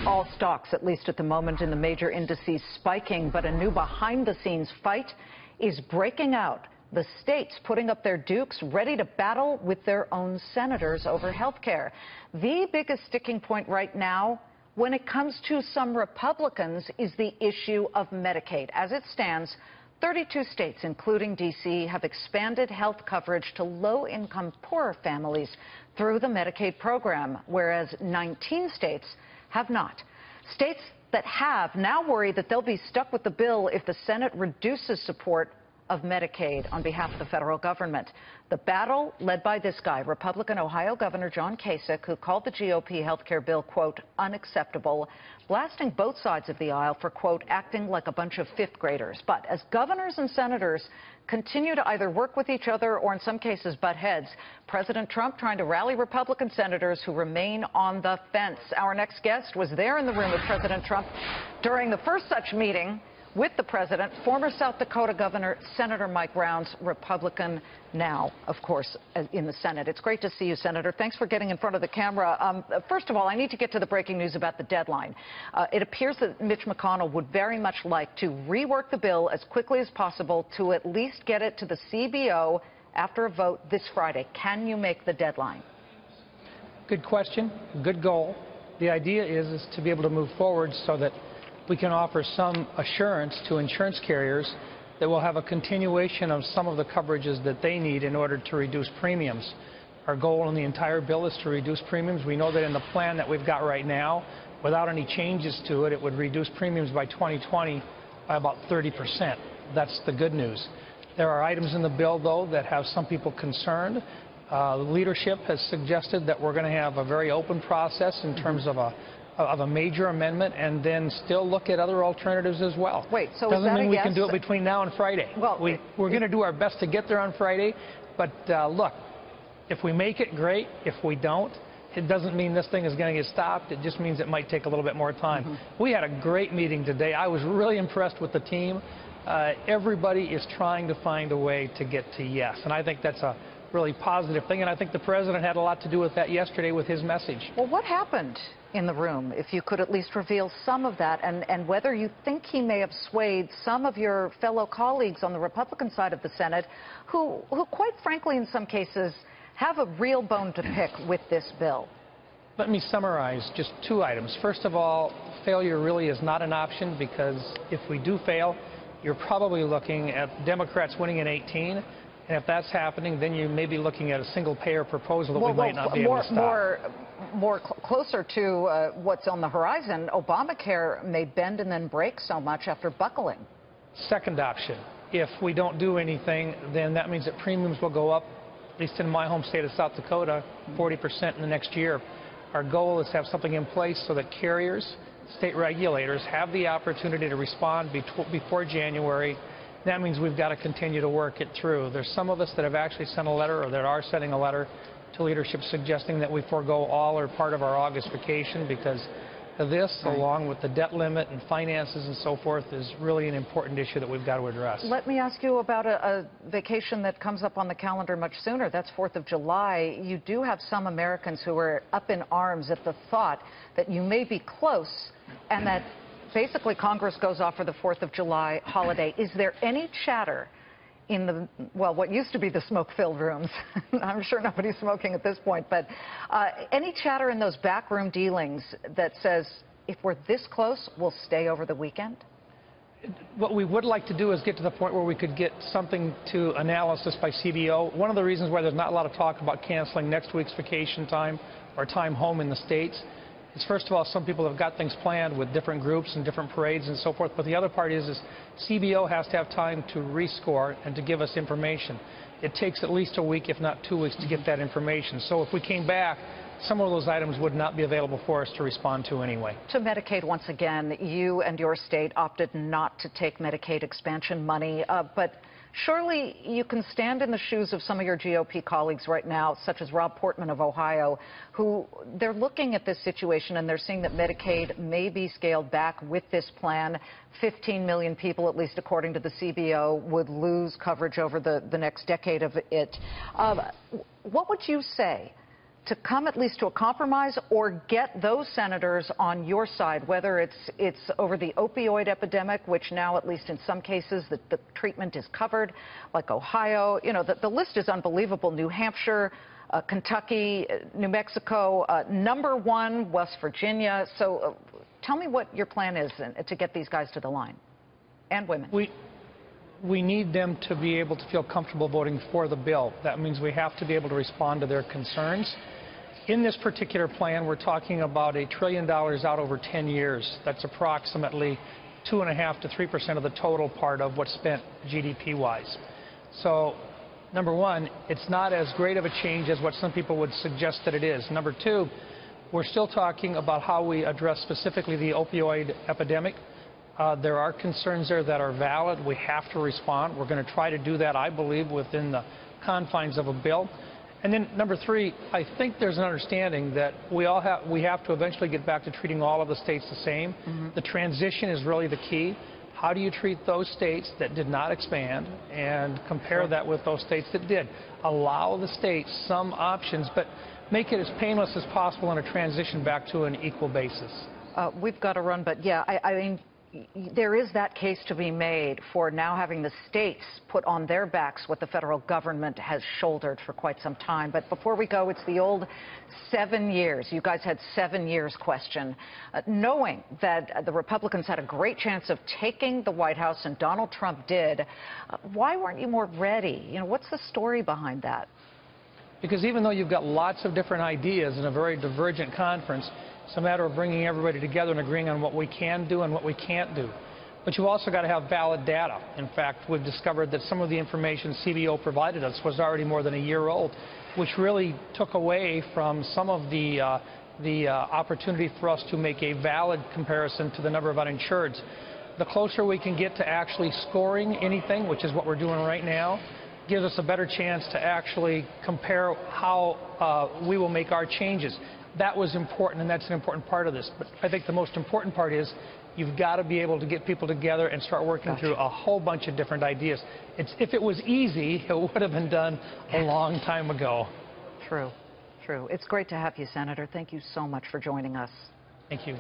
All stocks, at least at the moment, in the major indices spiking, but a new behind-the-scenes fight is breaking out. The states putting up their dukes, ready to battle with their own senators over health care. The biggest sticking point right now, when it comes to some Republicans, is the issue of Medicaid. As it stands, 32 states, including D.C., have expanded health coverage to low-income, poorer families through the Medicaid program, whereas 19 states have not. States that have now worry that they'll be stuck with the bill if the Senate reduces support of Medicaid on behalf of the federal government. The battle led by this guy, Republican Ohio Governor John Kasich, who called the GOP health care bill, quote, unacceptable, blasting both sides of the aisle for, quote, acting like a bunch of fifth graders. But as governors and senators continue to either work with each other or in some cases butt heads, President Trump trying to rally Republican senators who remain on the fence. Our next guest was there in the room with President Trump during the first such meeting with the president, former South Dakota Governor Senator Mike Rounds, Republican now, of course, in the Senate. It's great to see you, Senator. Thanks for getting in front of the camera. First of all, I need to get to the breaking news about the deadline. It appears that Mitch McConnell would very much like to rework the bill as quickly as possible to at least get it to the CBO after a vote this Friday. Can you make the deadline? Good question. Good goal. The idea is to be able to move forward so that we can offer some assurance to insurance carriers that we'll have a continuation of some of the coverages that they need in order to reduce premiums. Our goal in the entire bill is to reduce premiums. We know that in the plan that we've got right now, without any changes to it, it would reduce premiums by 2020 by about 30%. That's the good news. There are items in the bill, though, that have some people concerned. Leadership has suggested that we're going to have a very open process in terms of a major amendment, and then still look at other alternatives as well. Wait, so doesn't is that mean a we yes? can do it between now and Friday. Well, we're going to do our best to get there on Friday, but look, if we make it, great. If we don't, it doesn't mean this thing is going to get stopped. It just means it might take a little bit more time. We had a great meeting today. I was really impressed with the team. Everybody is trying to find a way to get to yes, and I think that's a really positive thing, and I think the president had a lot to do with that yesterday with his message. Well, what happened in the room, if you could at least reveal some of that, and whether you think he may have swayed some of your fellow colleagues on the Republican side of the Senate who quite frankly, in some cases, have a real bone to pick with this bill? Let me summarize just two items. First of all, failure really is not an option, because if we do fail, you're probably looking at Democrats winning in 18. And if that's happening, then you may be looking at a single-payer proposal that we might not be able to stop. Closer to what's on the horizon, Obamacare may bend and then break so much after buckling. Second option, if we don't do anything, then that means that premiums will go up, at least in my home state of South Dakota, 40% in the next year. Our goal is to have something in place so that carriers, state regulators, have the opportunity to respond before January. That means we've got to continue to work it through. There's some of us that have actually sent a letter, or that are sending a letter to leadership suggesting that we forego all or part of our August vacation, because this, along with the debt limit and finances and so forth, is really an important issue that we've got to address. Let me ask you about a vacation that comes up on the calendar much sooner. That's 4th of July. You do have some Americans who are up in arms at the thought that you may be close, and that basically Congress goes off for the 4th of July holiday. Is there any chatter in the, well, what used to be the smoke-filled rooms? I'm sure nobody's smoking at this point, but any chatter in those backroom dealings that says, if we're this close, we'll stay over the weekend? What we would like to do is get to the point where we could get something to analysis by CBO. One of the reasons why there's not a lot of talk about canceling next week's vacation time or time home in the States is, first of all, some people have got things planned with different groups and different parades and so forth. But the other part is CBO has to have time to rescore and to give us information. It takes at least a week, if not 2 weeks, to get that information. So if we came back, some of those items would not be available for us to respond to anyway. To Medicaid, once again, you and your state opted not to take Medicaid expansion money, but surely you can stand in the shoes of some of your GOP colleagues right now, such as Rob Portman of Ohio, who they're looking at this situation and they're seeing that Medicaid may be scaled back with this plan. 15 million people, at least according to the CBO, would lose coverage over the next decade of it. What would you say to come at least to a compromise or get those senators on your side, whether it's over the opioid epidemic, which now, at least in some cases, the treatment is covered, like Ohio. You know, the list is unbelievable. New Hampshire, Kentucky, New Mexico, #1, West Virginia. So tell me what your plan is to get these guys to the line, and women. We need them to be able to feel comfortable voting for the bill. That means we have to be able to respond to their concerns. In this particular plan, we're talking about $1 trillion out over 10 years. That's approximately 2.5% to 3% of the total part of what's spent GDP-wise. So, number one, it's not as great of a change as what some people would suggest that it is. Number two, we're still talking about how we address specifically the opioid epidemic. There are concerns there that are valid. We have to respond. We're going to try to do that, I believe, within the confines of a bill. And then number three, I think there's an understanding that we have to eventually get back to treating all of the states the same. The transition is really the key. How do you treat those states that did not expand and compare that with those states that did? Allow the states some options, but make it as painless as possible in a transition back to an equal basis. We've got to run, but yeah, I mean, there is that case to be made for now having the states put on their backs what the federal government has shouldered for quite some time. But before we go, it's the old 7 years. You guys had 7 years question. Knowing that the Republicans had a great chance of taking the White House, and Donald Trump did, why weren't you more ready? You know, what's the story behind that? Because even though you've got lots of different ideas in a very divergent conference, it's a matter of bringing everybody together and agreeing on what we can do and what we can't do. But you've also got to have valid data. In fact, we've discovered that some of the information CBO provided us was already more than a year old, which really took away from some of the opportunity for us to make a valid comparison to the number of uninsureds. The closer we can get to actually scoring anything, which is what we're doing right now, gives us a better chance to actually compare how we will make our changes. That was important, and that's an important part of this. But I think the most important part is you've got to be able to get people together and start working through a whole bunch of different ideas. If it was easy, it would have been done a long time ago. True, true. It's great to have you, Senator. Thank you so much for joining us. Thank you.